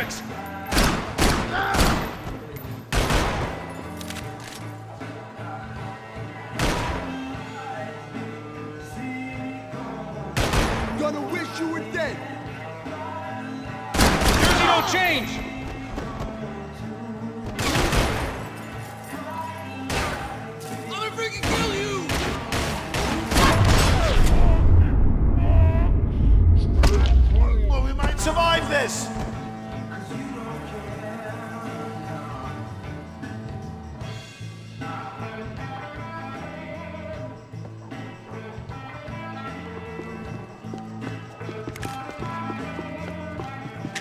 convicts! Gonna wish you were dead! Jersey don't change! I'm gonna freaking kill you! Well, we might survive this!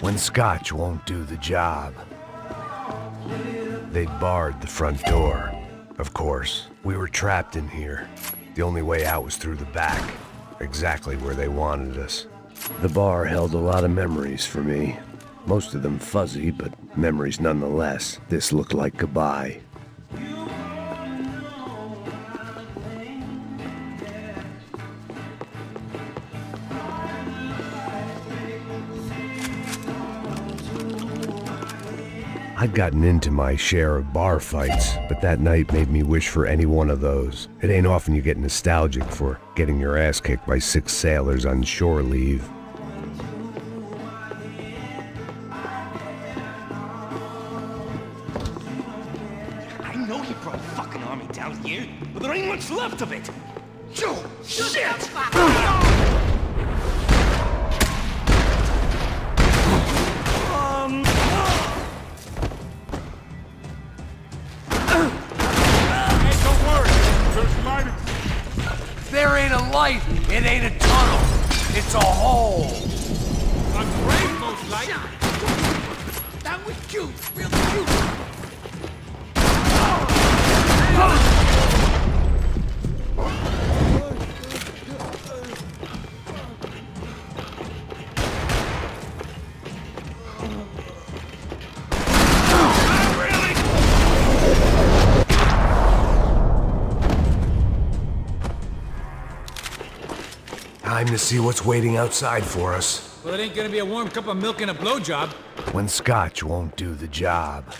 When scotch won't do the job. They'd barred the front door. Of course, we were trapped in here. The only way out was through the back, exactly where they wanted us. The bar held a lot of memories for me. Most of them fuzzy, but memories nonetheless. This looked like goodbye. I'd gotten into my share of bar fights, but that night made me wish for any one of those. It ain't often you get nostalgic for getting your ass kicked by 6 sailors on shore leave. I know he brought fucking army down here, but there ain't much left of it! Shit! There ain't a light, it ain't a tunnel, it's a hole. A grave, most likely. That was cute! Really cute! Time to see what's waiting outside for us. Well, it ain't gonna be a warm cup of milk and a blowjob. When scotch won't do the job.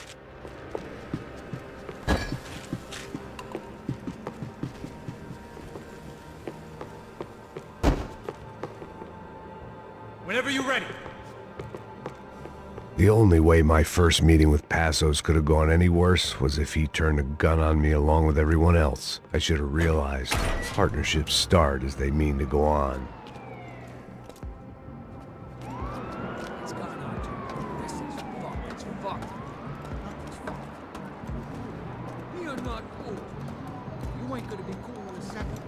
Whenever you're ready. The only way my first meeting with Passos could have gone any worse was if he turned a gun on me along with everyone else. I should have realized partnerships start as they mean to go on. What's going on, Jim? This is fucked. It's fucked. You're not cool. You ain't gonna be cool in a second.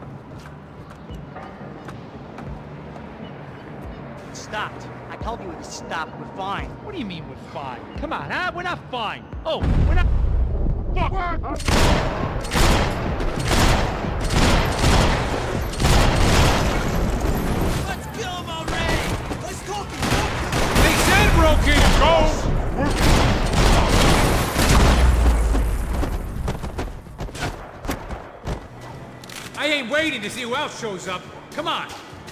It stopped. I told you to stop. We're fine. What do you mean we're fine? Come on, huh? We're not fine. Oh, we're not... Fuck! Let's kill him already! Let's talk him! They said broken! Go! I ain't waiting to see who else shows up. Come on.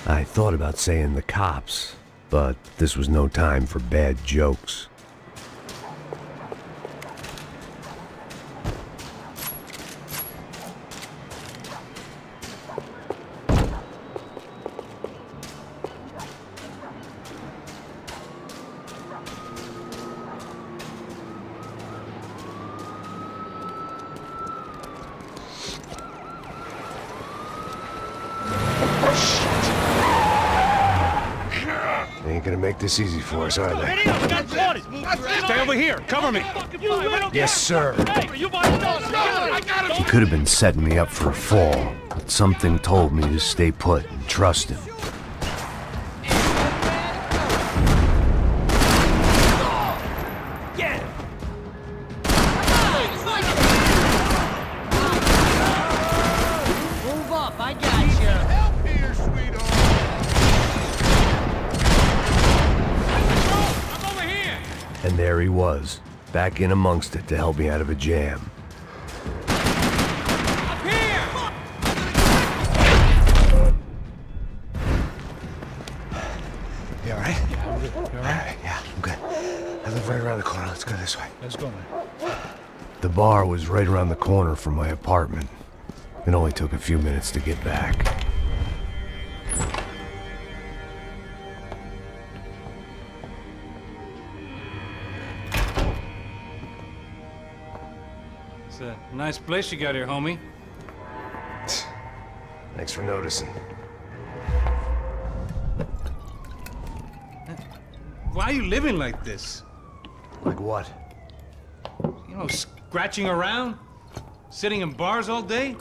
I thought about saying the cops, but this was no time for bad jokes. They ain't gonna make this easy for us, are they? Stay over here. Cover me. Yes, sir. He could have been setting me up for a fall, but something told me to stay put and trust him. Move up. I got you. Help here, sweetheart! I'm over here. And there he was, back in amongst it to help me out of a jam. Up here. You alright? You alright? Yeah, I'm good. I live right around the corner. Let's go this way. Let's go, man. The bar was right around the corner from my apartment. It only took a few minutes to get back. It's a nice place you got here, homie. Thanks for noticing. Why are you living like this? Like what? You know, scratching around? Sitting in bars all day?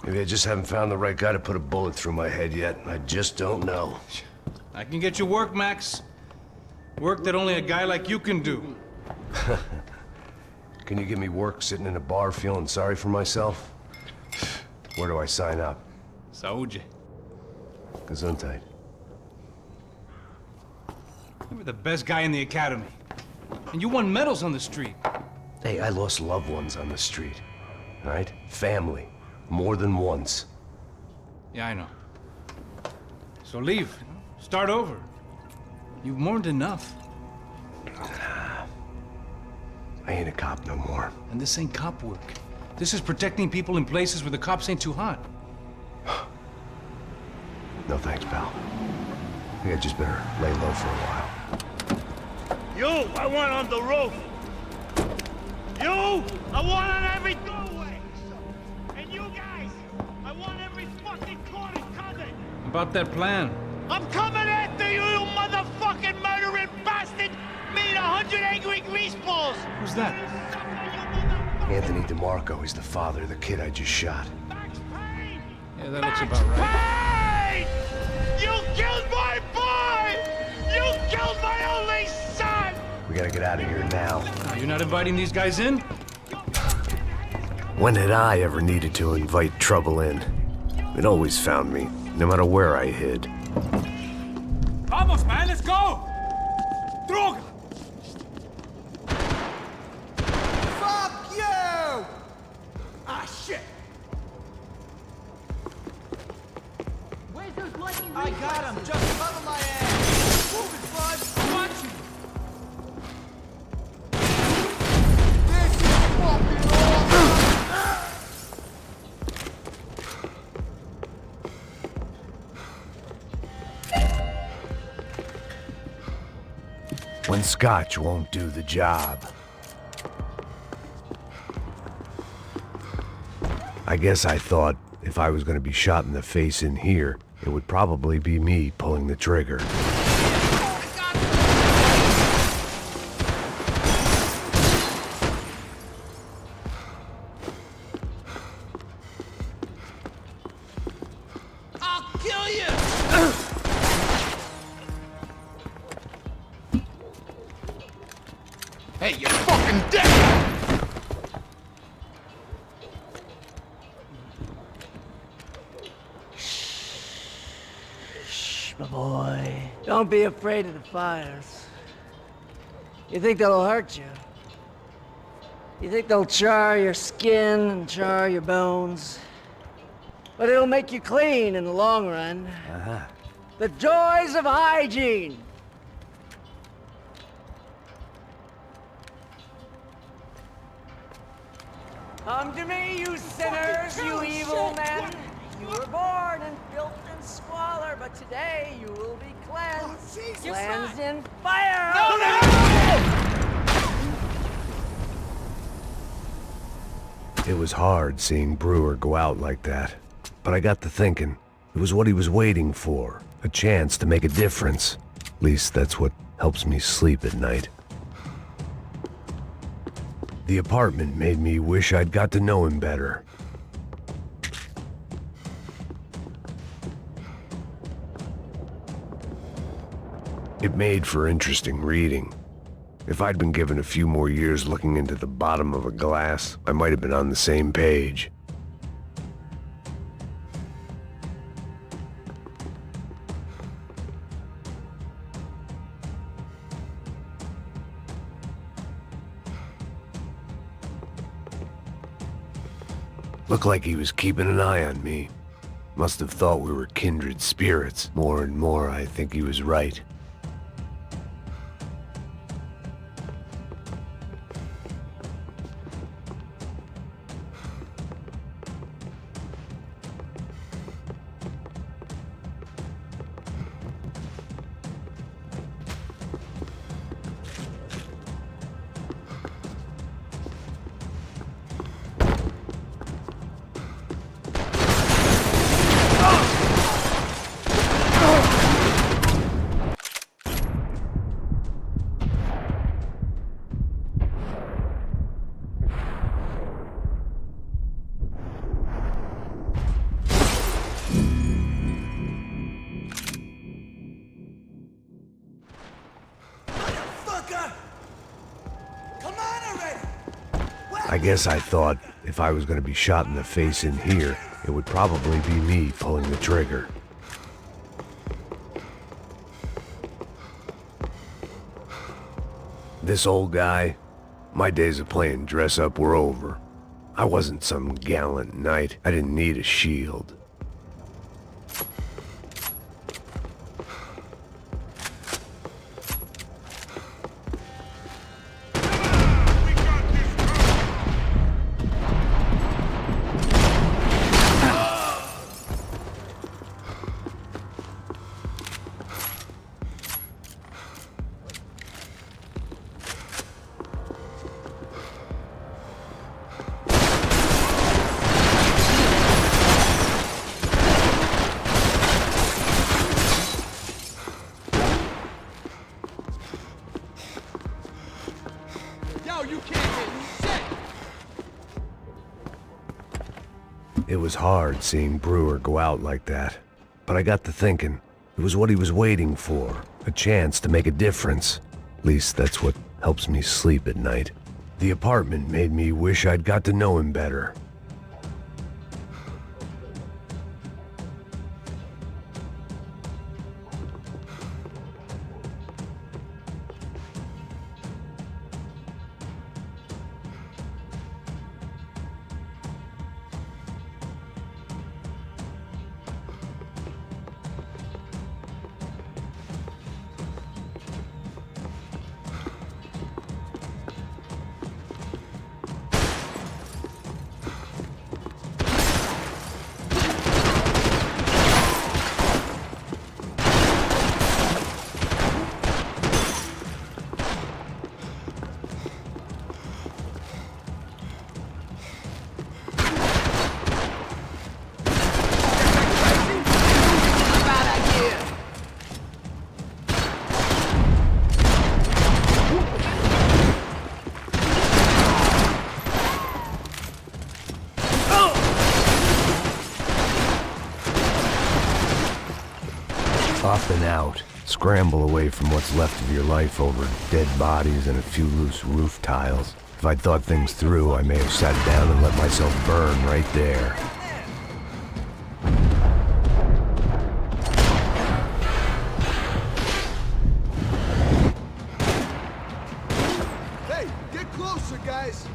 Maybe I just haven't found the right guy to put a bullet through my head yet. I just don't know. I can get you work, Max. Work that only a guy like you can do. Can you give me work sitting in a bar feeling sorry for myself? Where do I sign up? Saúde. Gesundheit. You were the best guy in the academy. And you won medals on the street. Hey, I lost loved ones on the street. All right? Family. More than once. Yeah, I know. So leave. Start over. You've mourned enough. I ain't a cop no more. And this ain't cop work. This is protecting people in places where the cops ain't too hot. No thanks, pal. I think I just better lay low for a while. You, I want on the roof. You, I want on every doorway. And you guys, I want every fucking corner covered. About that plan. I'm coming after you, you motherfucking murdering bastard! Me and 100 angry greaseballs! Who's that? Anthony DeMarco, he's the father of the kid I just shot. Max Payne! Yeah, that looks about right. Payne! You killed my boy! You killed my only son! We gotta get out of here now. You're not inviting these guys in? When had I ever needed to invite trouble in? It always found me, no matter where I hid. Vamos, man, let's go! Droga! Fuck you! Ah, shit! Where's those lucky I got him! Just cover my ass! Move it, bud! Watch you! This is fucking awesome! When scotch won't do the job. I guess I thought if I was gonna be shot in the face in here, it would probably be me pulling the trigger. I'll kill you! Hey, you're fucking dead! Shh, my boy. Don't be afraid of the fires. You think they'll hurt you? You think they'll char your skin and char your bones? But it'll make you clean in the long run. The joys of hygiene! Come to me, you sinners, you evil men! You were born in filth and squalor, but today you will be cleansed. Cleansed in fire! It was hard seeing Brewer go out like that, but I got to thinking, it was what he was waiting for, a chance to make a difference. At least that's what helps me sleep at night. The apartment made me wish I'd got to know him better. It made for interesting reading. If I'd been given a few more years looking into the bottom of a glass, I might have been on the same page. Looked like he was keeping an eye on me. Must have thought we were kindred spirits. More and more, I think he was right. motherfucker! Come on already! I guess I thought if I was gonna be shot in the face in here, it would probably be me pulling the trigger. This old guy, my days of playing dress up were over. I wasn't some gallant knight. I didn't need a shield. It was hard seeing Brewer go out like that, but I got to thinking, it was what he was waiting for, a chance to make a difference. At least that's what helps me sleep at night. The apartment made me wish I'd got to know him better. Up and out. Scramble away from what's left of your life over dead bodies and a few loose roof tiles. If I'd thought things through, I may have sat down and let myself burn right there. Hey, get closer, guys!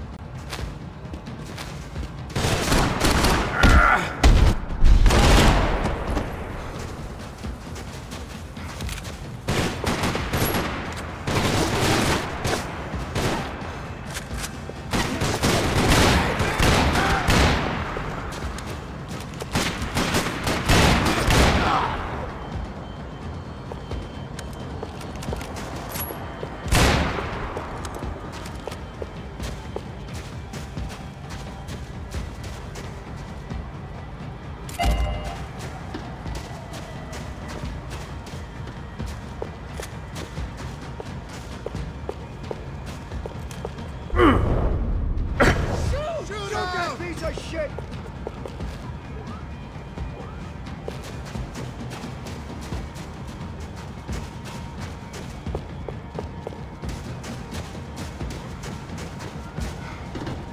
Shit!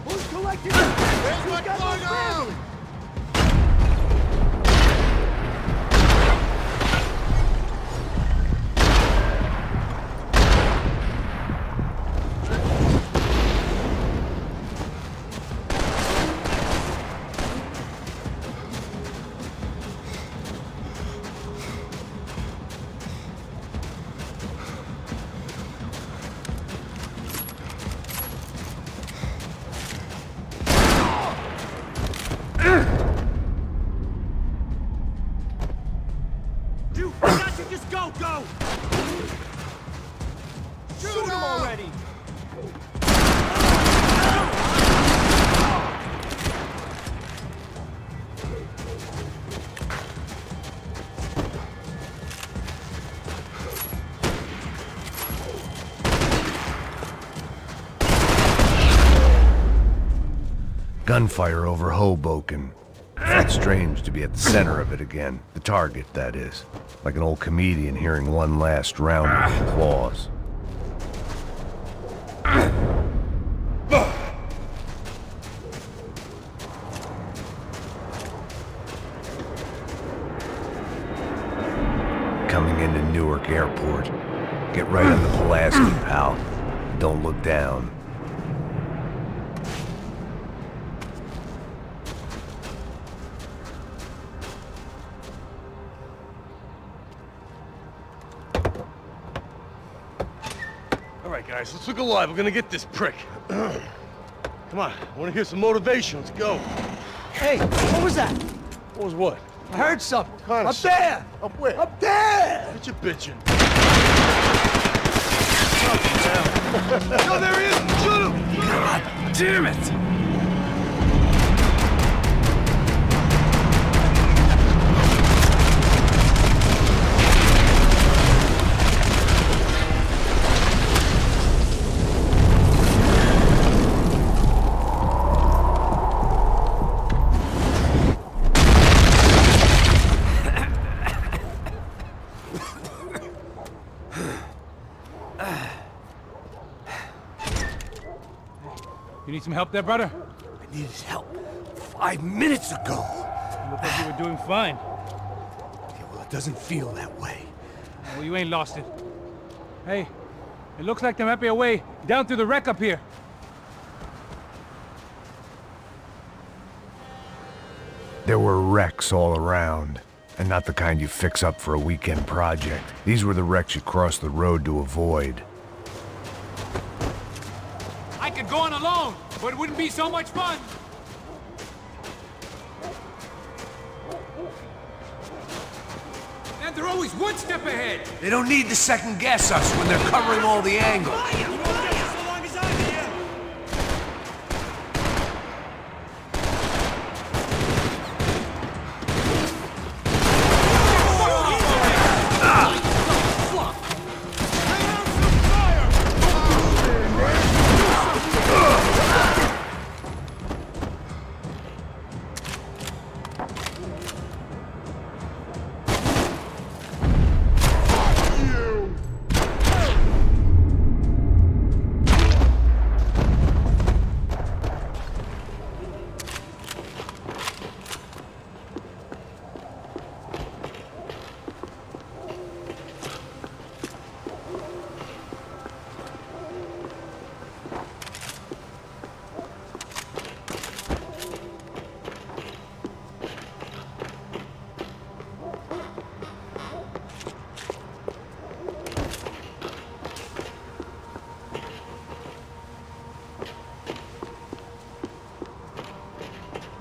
Who's collecting? Where's my cargo? Go! Shoot him already! Gunfire over Hoboken. Felt strange to be at the center of it again. The target, that is. Like an old comedian hearing one last round of applause. Get right on the Pulaski, pal. Don't look down. All right, guys, let's look alive. We're gonna get this prick. Come on, I want to hear some motivation. Let's go. Hey, what was that? What was what? I heard something. Kind of Up there! Up where? Up there! What you bitching? No, there he is! Shoot him! God damn it! You need some help there, brother? I needed help 5 minutes ago. You look like you were doing fine. Yeah, well, it doesn't feel that way. Well, you ain't lost it. Hey, it looks like there might be a way down through the wreck up here. There were wrecks all around, and not the kind you fix up for a weekend project. These were the wrecks you crossed the road to avoid. I could go on alone, but it wouldn't be so much fun. And they're always one step ahead. They don't need to second guess us when they're covering all the angles.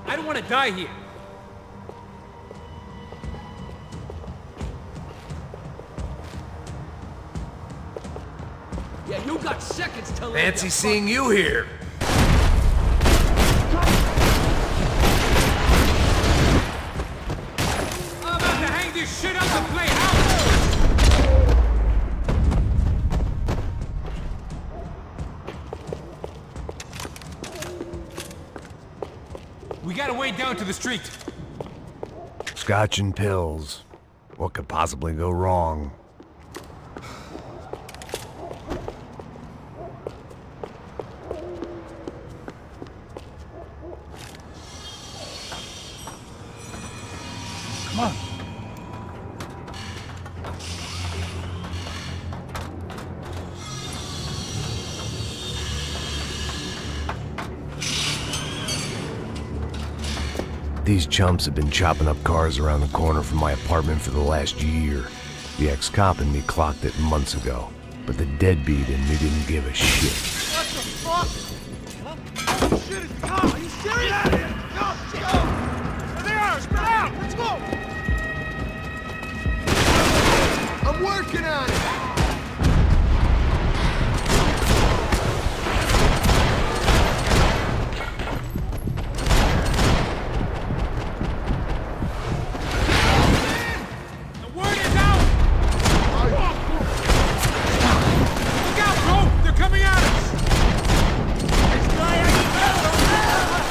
I don't want to die here. Yeah, you got seconds to live. Fancy seeing you here. I'm about to hang this shit up and play house. We got a way down to the street. Scotch and pills. What could possibly go wrong? Come on. These chumps have been chopping up cars around the corner from my apartment for the last year. The ex-cop in me clocked it months ago, but the deadbeat in me didn't give a shit. What the fuck? Oh shit, it's the car! Are you serious? Get out of here! Go! Let's go! There they are! Spread out! Let's go! I'm working on it! The word is out! Look out, bro! They're coming at us!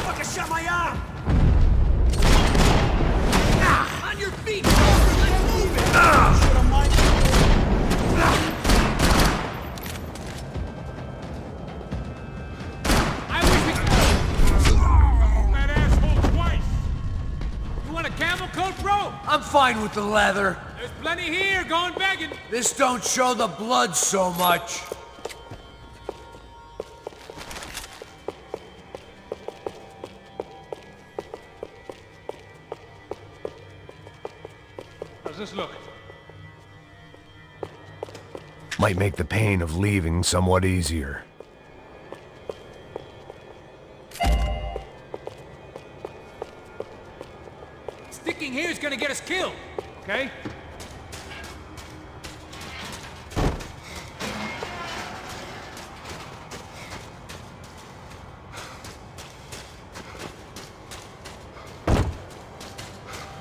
Fucking shot my arm! On your feet! Let's move it! I wish we could... That asshole twice! You want a camel coat, bro? I'm fine with the leather. There's Plenty here, going begging. This don't show the blood so much. How's this look? Might make the pain of leaving somewhat easier. Sticking here is gonna get us killed. Okay?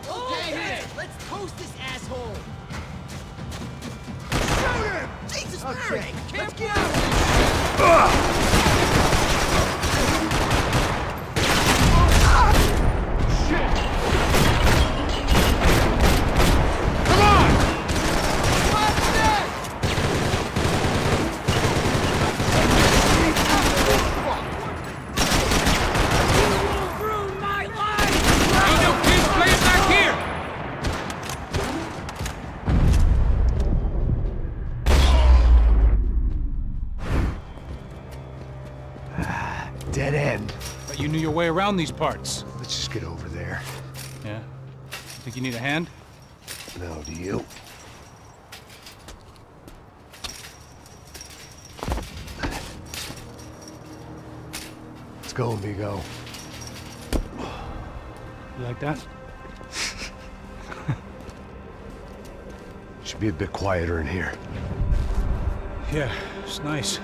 Okay, let's toast this asshole. Jesus Christ! Let's get out! Ain't no kids playing back here. Dead end. But you knew your way around these parts. Let's just get over there. Yeah? Think you need a hand? No, do you? Let's go, amigo. You like that? Should be a bit quieter in here. Yeah, it's nice.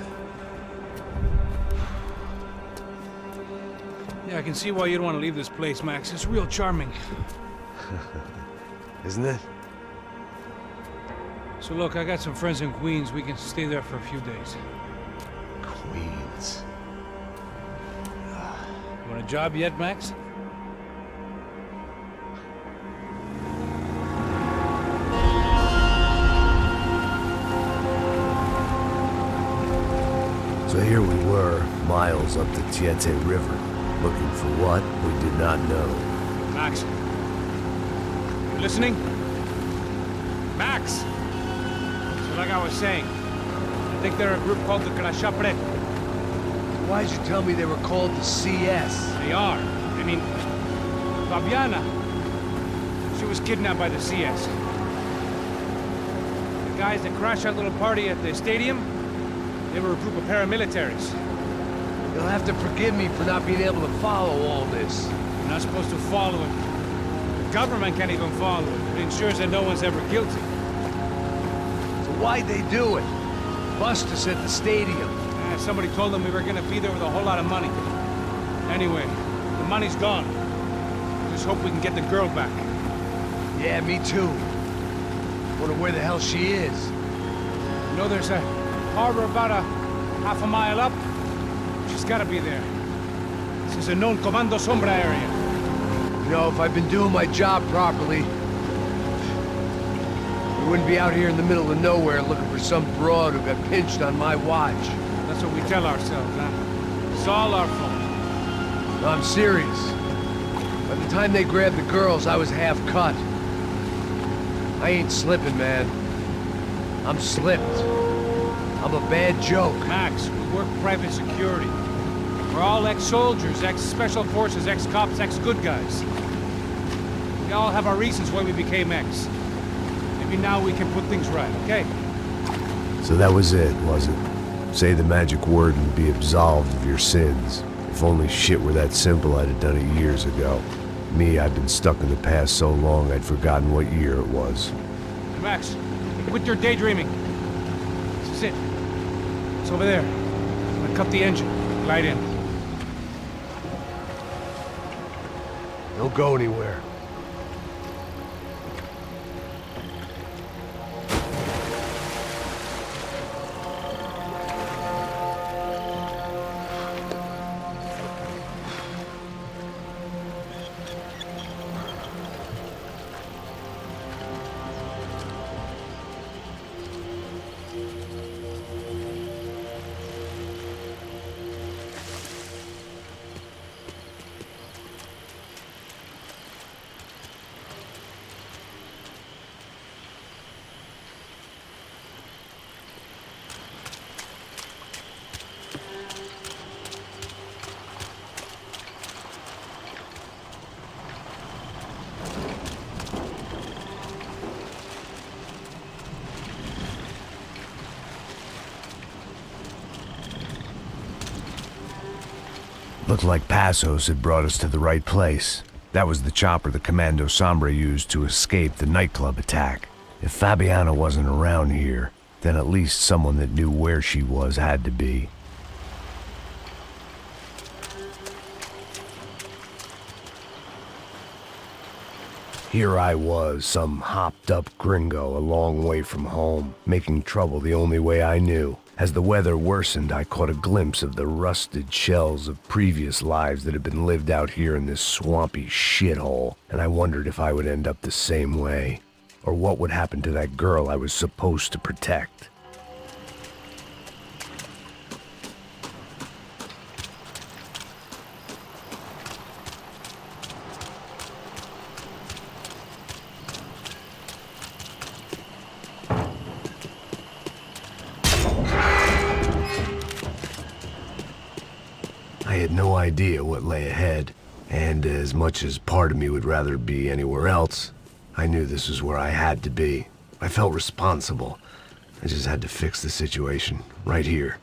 Yeah, I can see why you'd want to leave this place, Max. It's real charming. Isn't it? So look, I got some friends in Queens. We can stay there for a few days. Queens. You want a job yet, Max? So here we were, miles up the Tiete River, looking for what we did not know. Max. You listening? Max! So like I was saying, I think they're a group called the Crashapret. Why'd you tell me they were called the CS? They are. I mean, Fabiana. She was kidnapped by the CS. The guys that crashed that little party at the stadium, they were a group of paramilitaries. You'll have to forgive me for not being able to follow all this. You're not supposed to follow it. The government can't even follow it. It ensures that no one's ever guilty. So why'd they do it? Bust us at the stadium. Somebody told them we were gonna be there with a whole lot of money. Anyway, the money's gone. Just hope we can get the girl back. Yeah, me too. Wonder where the hell she is. You know there's a harbor about a half a mile up? She's gotta be there. This is a known Comando Sombra area. You know, if I'd been doing my job properly, we wouldn't be out here in the middle of nowhere looking for some broad who got pinched on my watch. That's what we tell ourselves, huh? It's all our fault. No, I'm serious. By the time they grabbed the girls, I was half cut. I ain't slipping, man. I'm slipped. I'm a bad joke. Max, we work private security. We're all ex-soldiers, ex-special forces, ex-cops, ex-good guys. We all have our reasons why we became ex. Maybe now we can put things right, okay? So that was it, was it? Say the magic word and be absolved of your sins. If only shit were that simple, I'd have done it years ago. Me, I've been stuck in the past so long I'd forgotten what year it was. Hey, Max, quit your daydreaming. This is it. It's over there. I'm gonna cut the engine. Glide in. Don't go anywhere. Looked like Passos had brought us to the right place. That was the chopper the Commando Sombra used to escape the nightclub attack. If Fabiana wasn't around here, then at least someone that knew where she was had to be. Here I was, some hopped-up gringo a long way from home, making trouble the only way I knew. As the weather worsened, I caught a glimpse of the rusted shells of previous lives that had been lived out here in this swampy shithole, and I wondered if I would end up the same way, or what would happen to that girl I was supposed to protect. I had no idea what lay ahead, and as much as part of me would rather be anywhere else, I knew this was where I had to be. I felt responsible. I just had to fix the situation, right here.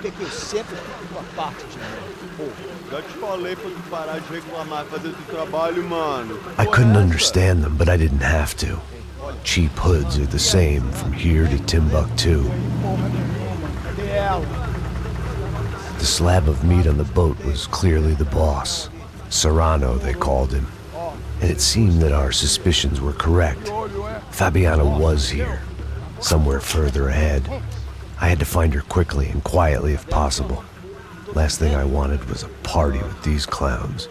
Que eu sempre fico com a parte de mim. Pô, já te falei pra tu parar de reclamar e fazer teu trabalho, mano. I couldn't understand them, but I didn't have to. Cheap hoods are the same from here to Timbuktu. The slab of meat on the boat was clearly the boss. Serrano, they called him. And it seemed that our suspicions were correct. Fabiana was here, somewhere further ahead. I had to find her quickly and quietly if possible. Last thing I wanted was a party with these clowns.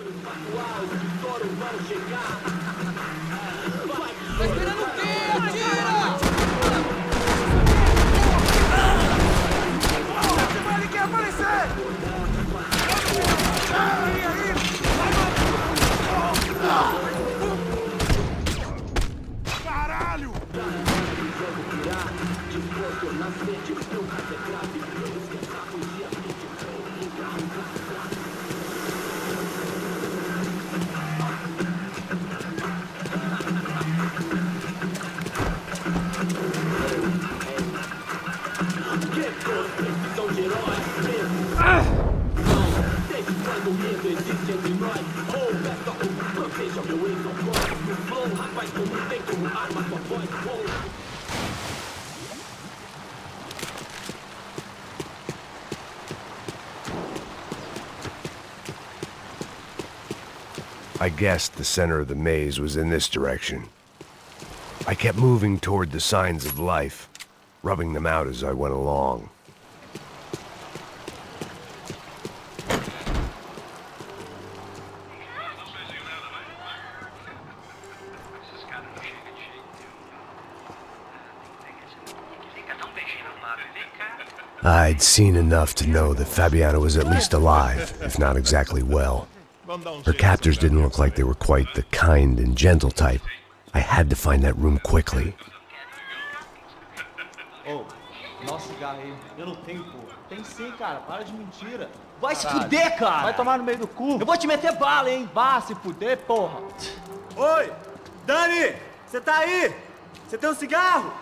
I guessed the center of the maze was in this direction. I kept moving toward the signs of life, rubbing them out as I went along. I'd seen enough to know that Fabiana was at least alive, if not exactly well. Her captors didn't look like they were quite the kind and gentle type. I had to find that room quickly. Ô, nossa cigarro aí. Eu não tenho, pô. Tem sim, cara. Para de mentira. Vai se fuder, cara. Vai tomar no meio do cu. Eu vou te meter bala, hein. Vá se fuder, porra. Oi, Dani, você tá aí? Você tem um cigarro?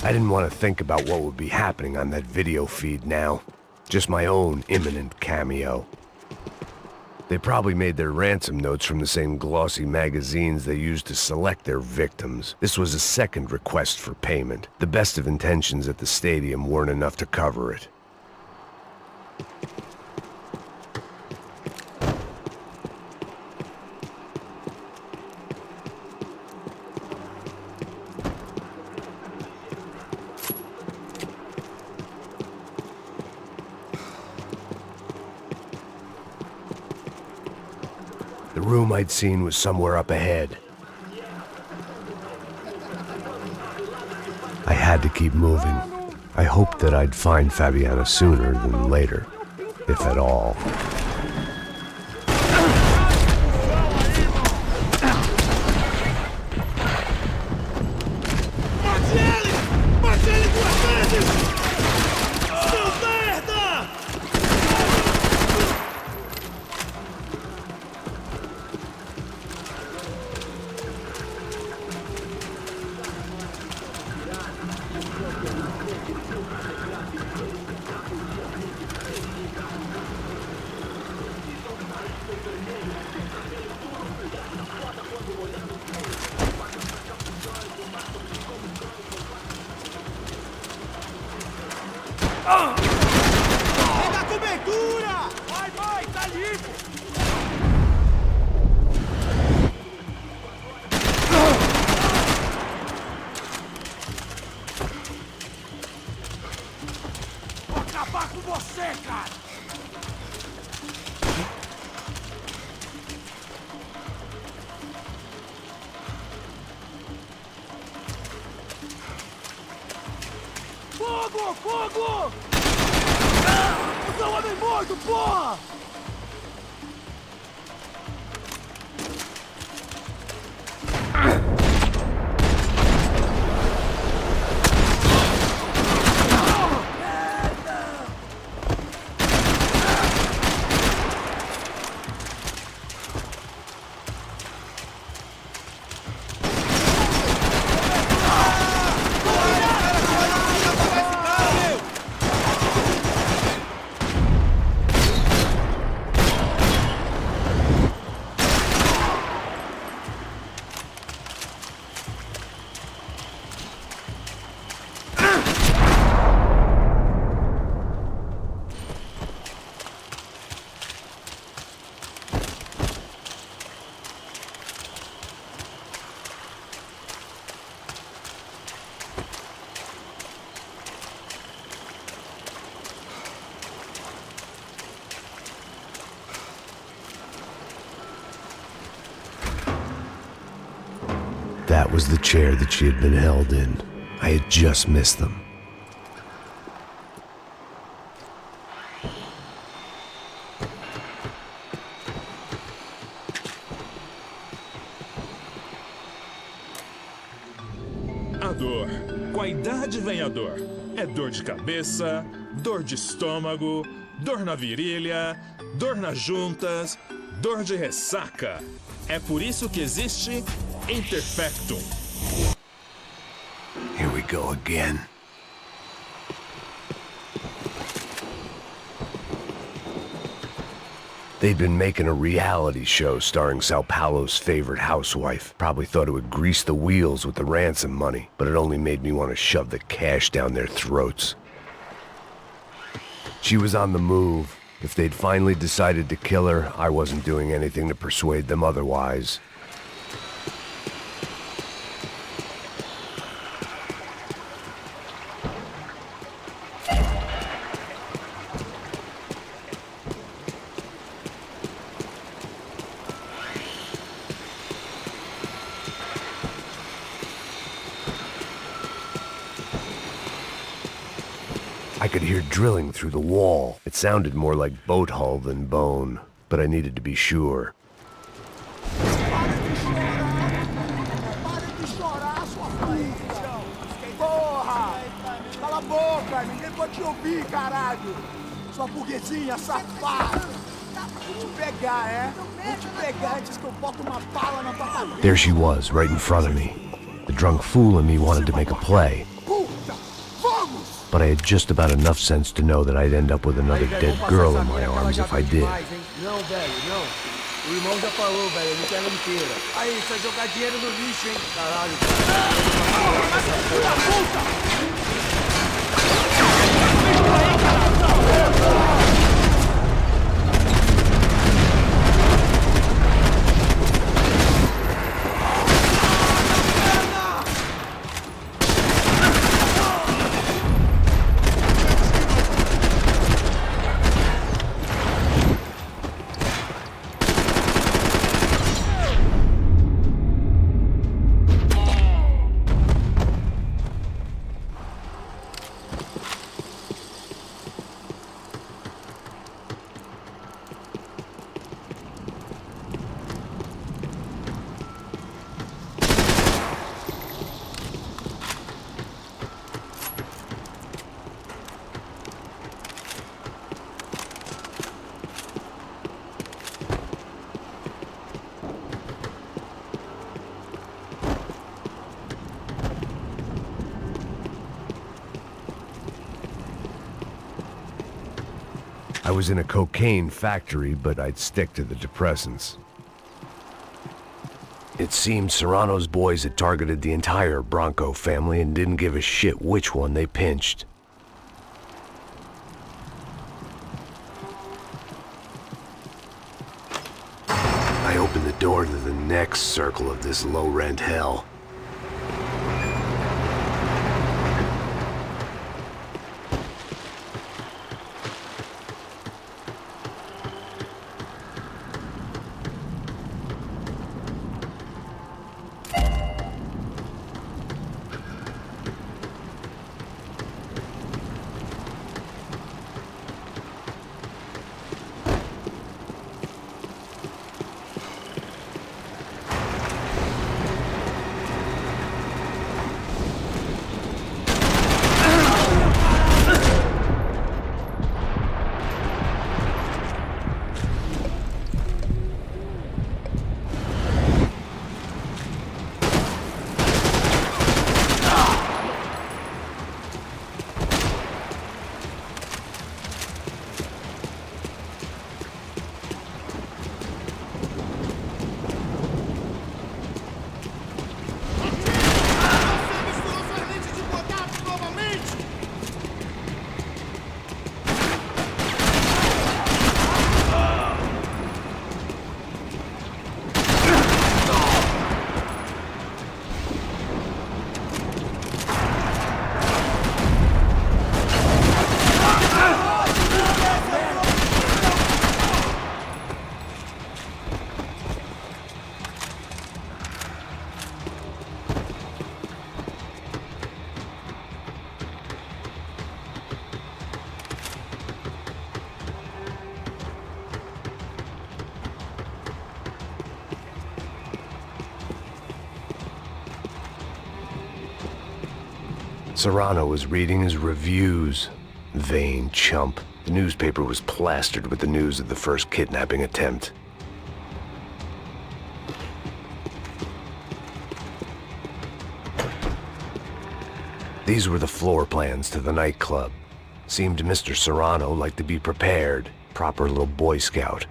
I didn't want to think about what would be happening on that video feed now. Just my own imminent cameo. They probably made their ransom notes from the same glossy magazines they used to select their victims. This was a second request for payment. The best of intentions at the stadium weren't enough to cover it. room I'd seen was somewhere up ahead. I had to keep moving. I hoped that I'd find Fabiana sooner than later, if at all. Pega a cobertura! Vai, tá limpo! Vou acabar com você, cara! Fogo! Fogo! Eu sou um homem morto, porra! That was the chair that she had been held in. I had just missed them. A dor. Com a idade vem a dor. É dor de cabeça, dor de estômago, dor na virilha, dor nas juntas, dor de ressaca. É por isso que existe Imperfectum. Here we go again. They'd been making a reality show starring Sao Paulo's favorite housewife. Probably thought it would grease the wheels with the ransom money, but it only made me want to shove the cash down their throats. She was on the move. If they'd finally decided to kill her, I wasn't doing anything to persuade them otherwise. I could hear drilling through the wall. It sounded more like boat hull than bone, but I needed to be sure. Porra! Cala a boca! Ninguém pode te ouvir, caralho! Sua burguesinha safada! Vou te pegar, é? Vou te pegar antes que eu boto uma bala na tua cabeça! There she was, right in front of me. The drunk fool in me wanted to make a play. But I had just about enough sense to know that I'd end up with another dead girl in my arms if I did. Não, velho, não. O irmão já falou, velho, não quero inteira. Aí, você vai jogar dinheiro no lixo, hein? Caralho, I was in a cocaine factory, but I'd stick to the depressants. It seemed Serrano's boys had targeted the entire Bronco family and didn't give a shit which one they pinched. I opened the door to the next circle of this low-rent hell. Serrano was reading his reviews. Vain chump. The newspaper was plastered with the news of the first kidnapping attempt. These were the floor plans to the nightclub. Seemed to Mr. Serrano like to be prepared. Proper little Boy Scout.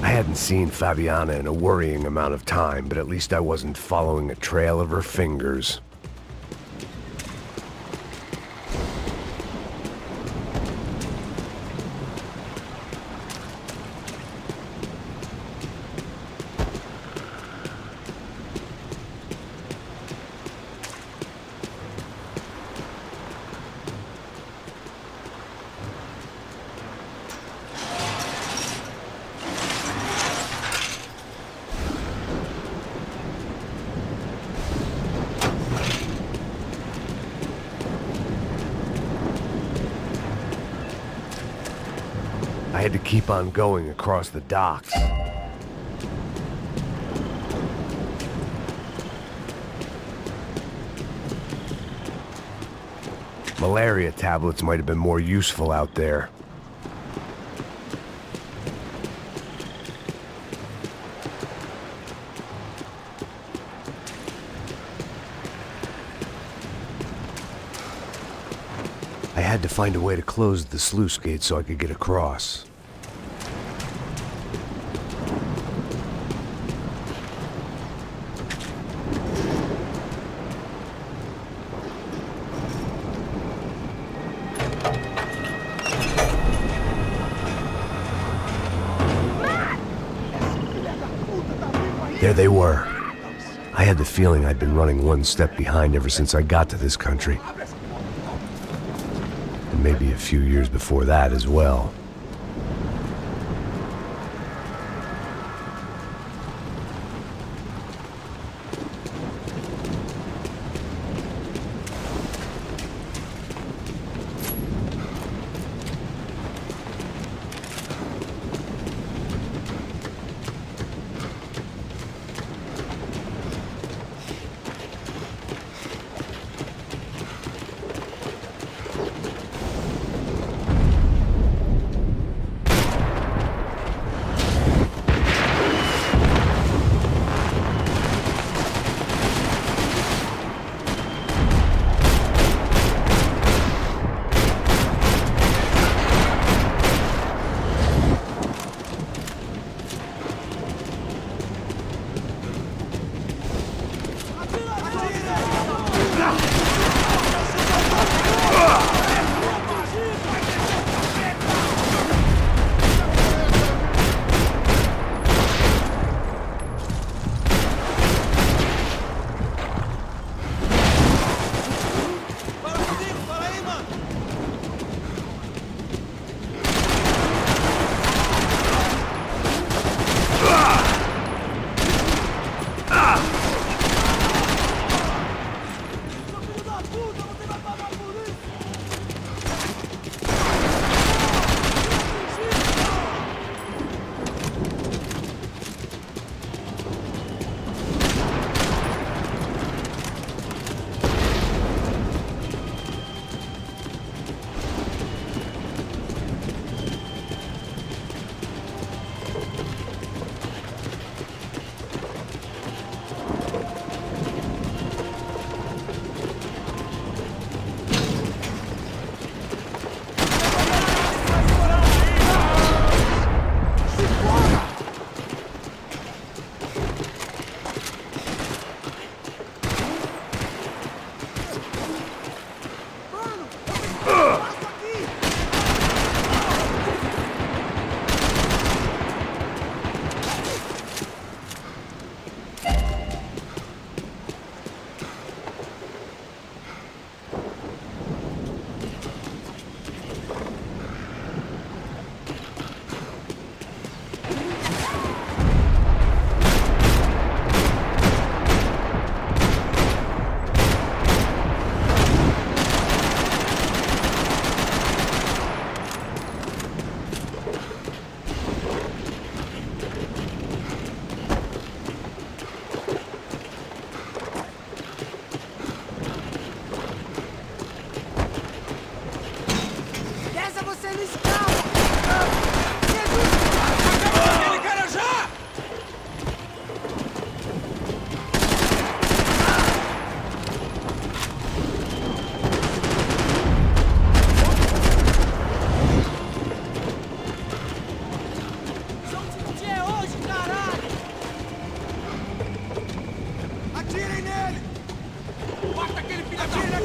I hadn't seen Fabiana in a worrying amount of time, but at least I wasn't following a trail of her fingers. I had to keep on going across the docks. Malaria tablets might have been more useful out there. I had to find a way to close the sluice gate so I could get across. There they were. I had the feeling I'd been running one step behind ever since I got to this country. And maybe a few years before that as well.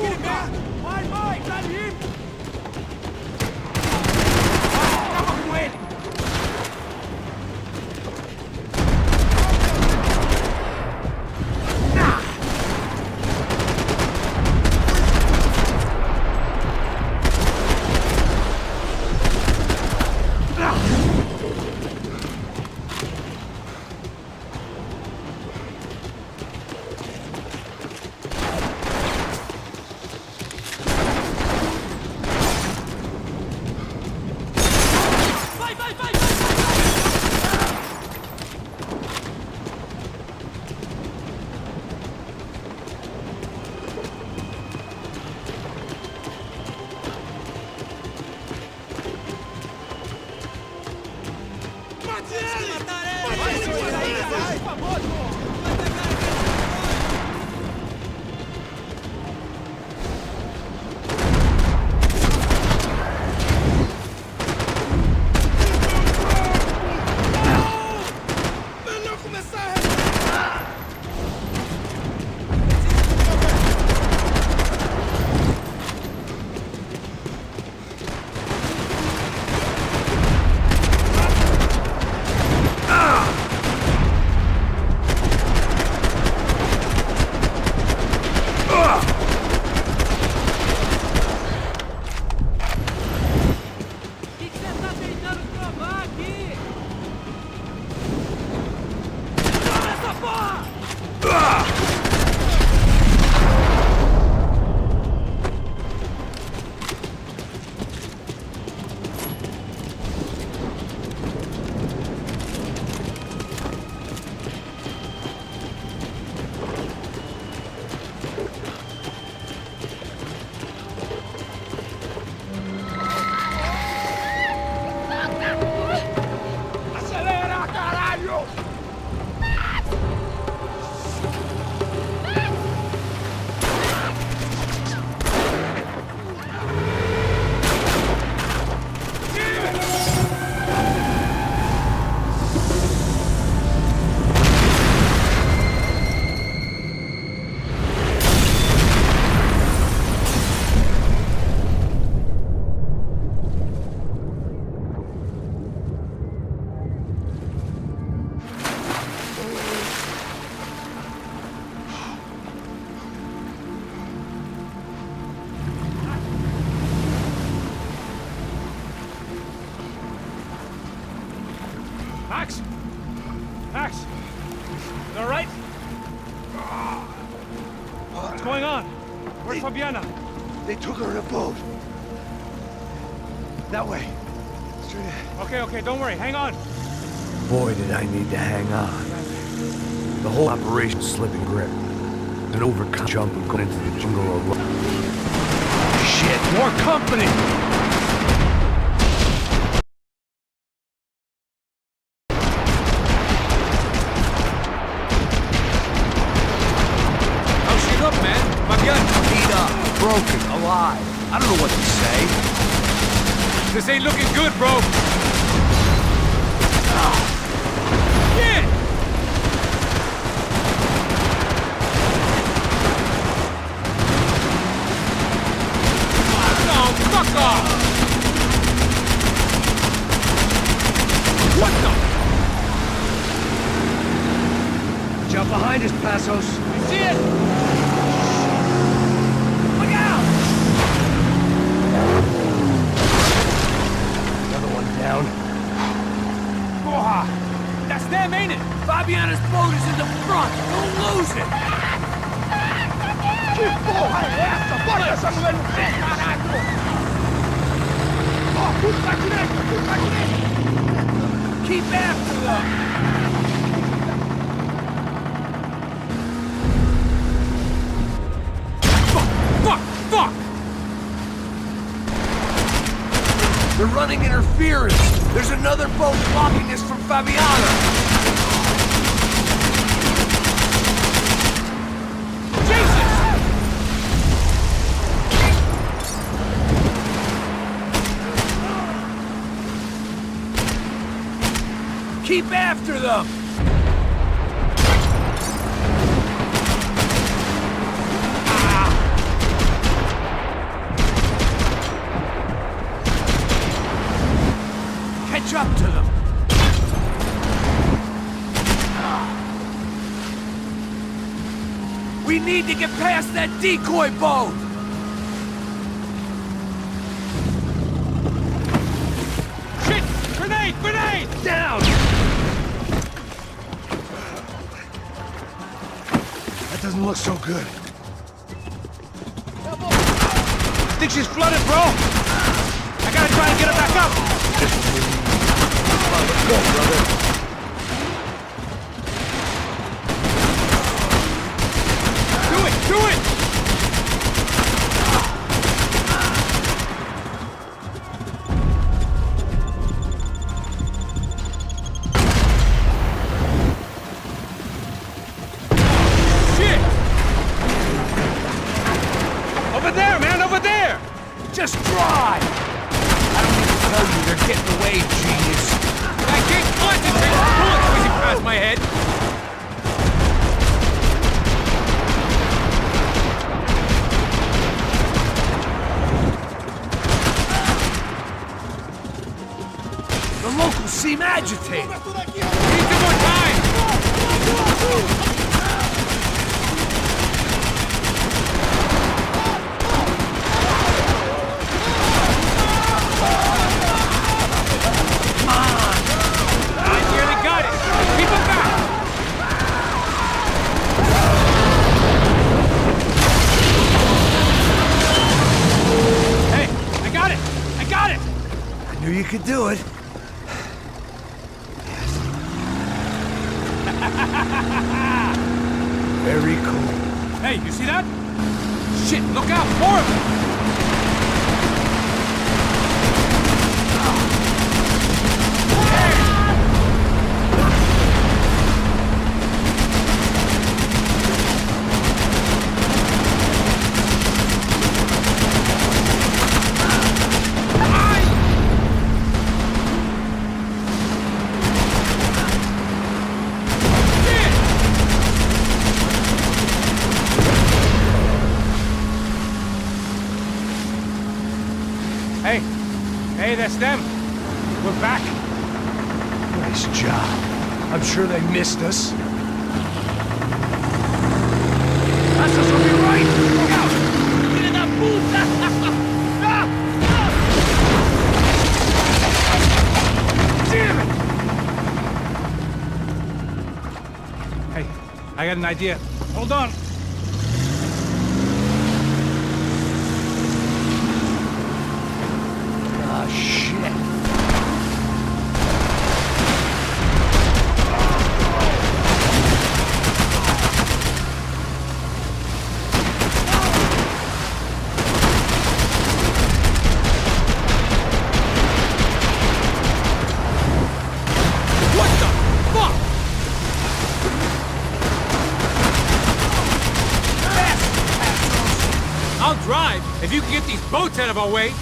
puta! Vai, tá ali! Acaba com ele! Max? Max? You all right? What's going on? Where's Fabiana? They took her in a boat. That way. Straight ahead. Okay, don't worry. Hang on. Boy, did I need to hang on. The whole operation's slipping grip. An overcut jump and going into the jungle alone. Shit, more company! Broken, alive. I don't know what to say. This ain't looking good, bro. Shit! No, fuck off! What the? Jump behind us, Passos. I see it! Down. Porra! That's them, ain't it? Fabiana's boat is in the front! Don't lose it! Que porra é essa? Bora essa mulher no pé, caralho! Ó, tudo pra direita! Keep after them! Fuck! They're running interference! There's another boat blocking this from Fabiana! Jesus! Keep after them! catch up to them. We need to get past that decoy boat! Shit! Grenade! Grenade! Down! That doesn't look so good. I think she's flooded, bro! I gotta try and get her back up! Come on, let's go, brother. Do it! Shit! Over there, man, over there! Just drive! I don't need to tell you, they're getting away, genius. I can't concentrate! Bullets whizzing past my head! The locals seem agitated. Need some more time! I nearly got it! Keep it back! Hey! I got it! I got it! I knew you could do it. Very cool. Hey, you see that? Shit, look out! More of them! Hey, that's them. We're back. Nice job. I'm sure they missed us. That's us will be right! Look out! Get in that puta! Damn it! Hey, I got an idea. Hold on. Ah, shit. What the fuck? I'll drive if you can get these boats out of our way.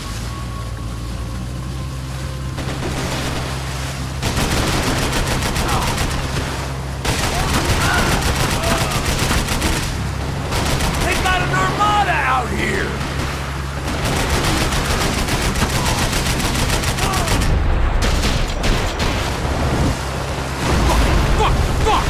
They got an armada out here! Fuck!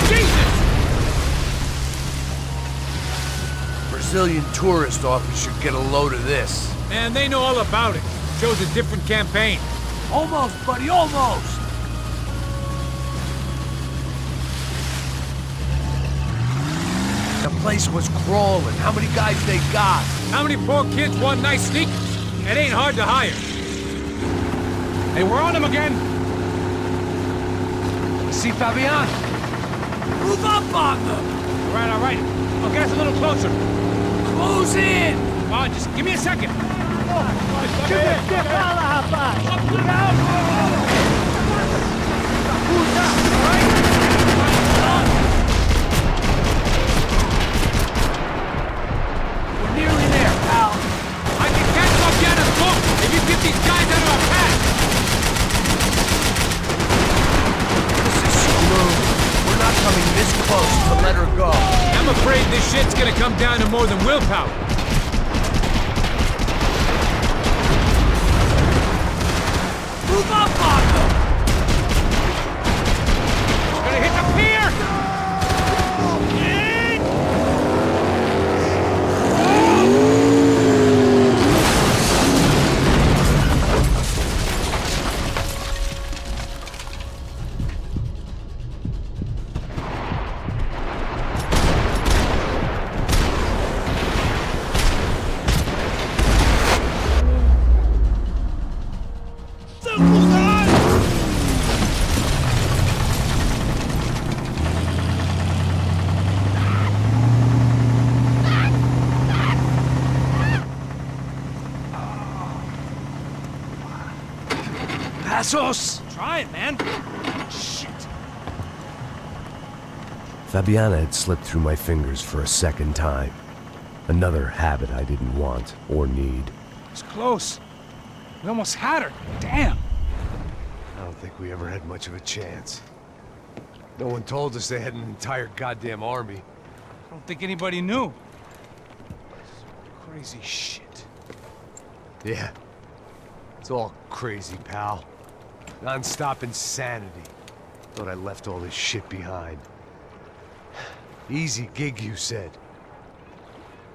Jesus! Brazilian tourist office should get a load of this. Man, they know all about it. Shows a different campaign. Almost, buddy, almost! The place was crawling. How many guys they got? How many poor kids want nice sneakers? It ain't hard to hire. Hey, we're on them again. See Fabian? Move up on them! All right. I'll get us a little closer. Close in! Just give me a second. We're nearly there, pal. I can catch Fabiana's boat if you get these guys out of our path. This is screwed. We're not coming this close to let her go. I'm afraid this shit gonna come down to more than willpower. Move up, Marco! It's gonna hit the pier! Passos! Try it, man. Shit. Fabiana had slipped through my fingers for a second time. Another habit I didn't want or need. It's close. We almost had her. Damn. I don't think we ever had much of a chance. No one told us they had an entire goddamn army. I don't think anybody knew. Crazy shit. Yeah. It's all crazy, pal. Non-stop insanity. Thought I left all this shit behind. Easy gig, you said.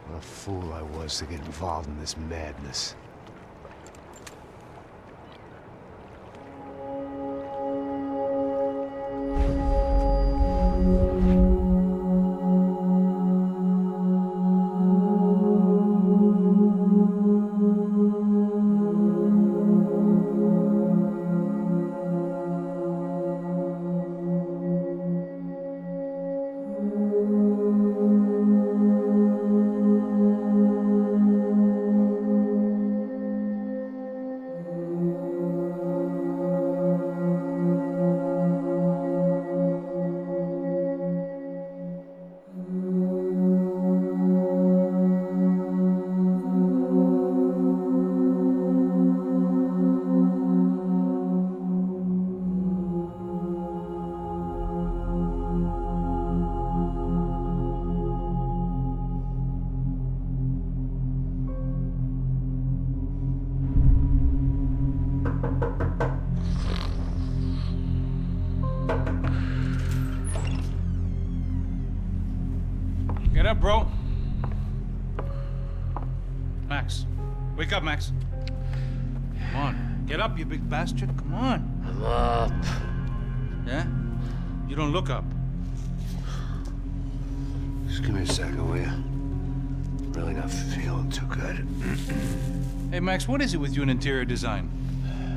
What a fool I was to get involved in this madness. Get up, bro. Max. Wake up, Max. Come on. Get up, you big bastard. Come on. I'm up. Yeah? You don't look up. Just give me a second, will you? Really not feeling too good. Hey, Max, what is it with you and interior design?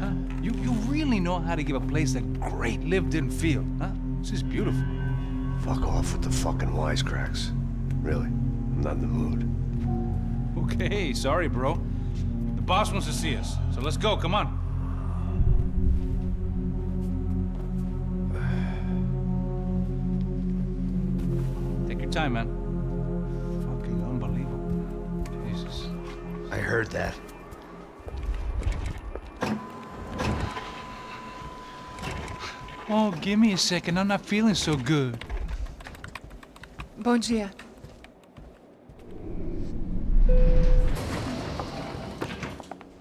Huh? You really know how to give a place a great lived-in feel, huh? This is beautiful. Fuck off with the fucking wisecracks. Really, I'm not in the mood. Okay, sorry, bro. The boss wants to see us, so let's go, come on. Take your time, man. Fucking unbelievable. Jesus. I heard that. Oh, give me a second. I'm not feeling so good. Bom dia.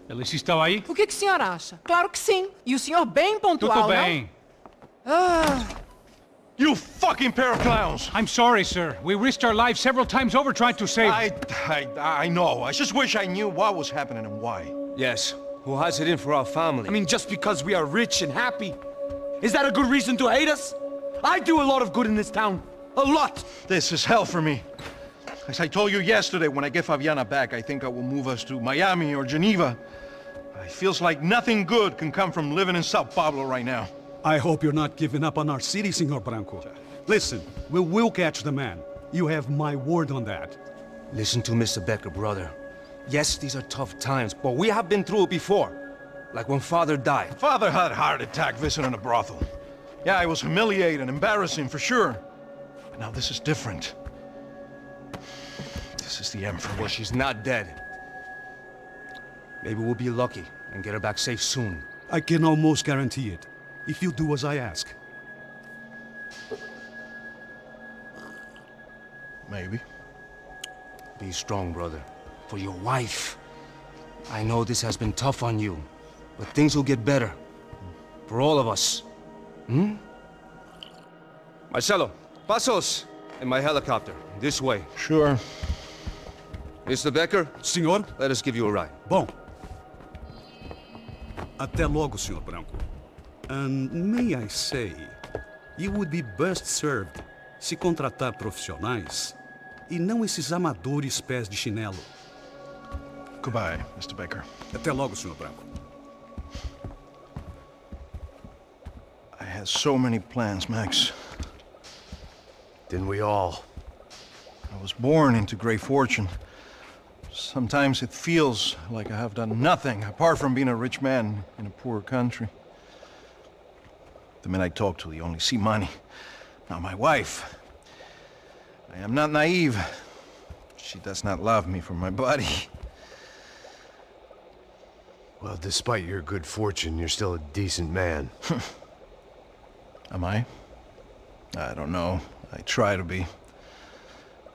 Alice estava aí? O que o senhor acha? Claro que sim. E o senhor bem pontual, Tudo bem. não? Ah, You fucking pair of clowns! I'm sorry, sir. We risked our lives several times over trying to save... I know. I just wish I knew what was happening and why. Yes. Who has it in for our family? I mean, just because we are rich and happy? Is that a good reason to hate us? I do a lot of good in this town. A lot! This is hell for me. As I told you yesterday, when I get Fabiana back, I think I will move us to Miami or Geneva. It feels like nothing good can come from living in Sao Paulo right now. I hope you're not giving up on our city, Senor Branco. Listen, we will catch the man. You have my word on that. Listen to Mr. Becker, brother. Yes, these are tough times, but we have been through it before. Like when Father died. Father had a heart attack visiting a brothel. Yeah, it was humiliating, embarrassing, for sure. But now this is different. This is the end for me. Well, she's not dead. Maybe we'll be lucky and get her back safe soon. I can almost guarantee it, if you do as I ask. Maybe. Be strong, brother. For your wife. I know this has been tough on you, but things will get better. For all of us. Hmm? Marcelo, pasos in my helicopter. This way. Sure. Mr. Becker? Senhor? Let us give you a ride. Bom. Até logo, Sr. Branco. And may I say, you would be best served se contratar profissionais e não esses amadores pés de chinelo. Goodbye, Mr. Becker. Até logo, Sr. Branco. I had so many plans, Max. Didn't we all? I was born into great fortune. Sometimes it feels like I have done nothing apart from being a rich man in a poor country. The men I talk to, they only see money. Now my wife. I am not naive. She does not love me for my body. Well, despite your good fortune, you're still a decent man. Am I? I don't know. I try to be.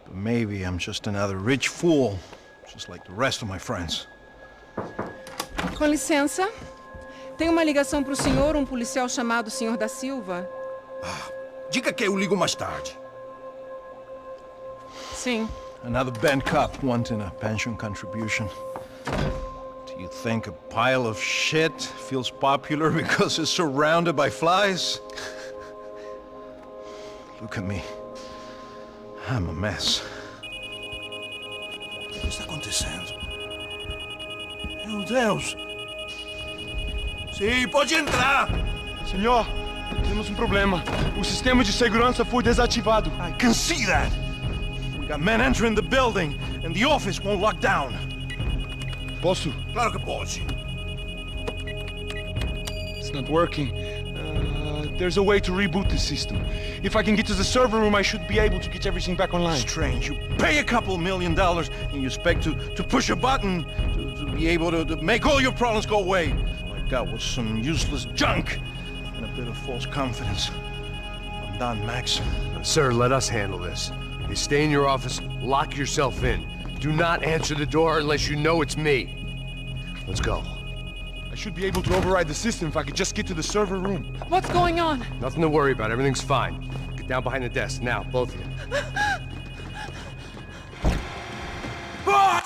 But maybe I'm just another rich fool, just like the rest of my friends. Com licença. Tem uma ligação para o senhor, um policial chamado Sr. da Silva. Diga que eu ligo mais tarde. Sim. Another band cop wanting a pension contribution. Do you think a pile of shit feels popular because it's surrounded by flies? Look at me. I'm a mess. O que está acontecendo? Meu Deus! Sim, pode entrar! Senhor, temos um problema. O sistema de segurança foi desativado. I can see that! We got men entering the building, and the office won't lock down. Posso? Claro que pode. It's not working. There's a way to reboot the system. If I can get to the server room, I should be able to get everything back online. Strange. You pay a couple $1 million, and you expect to push a button to be able to make all your problems go away. All I got was some useless junk and a bit of false confidence. I'm done, Max. Sir, let us handle this. You stay in your office, lock yourself in. Do not answer the door unless you know it's me. Let's go. I should be able to override the system if I could just get to the server room. What's going on? Nothing to worry about. Everything's fine. Get down behind the desk now, both of you. Ah!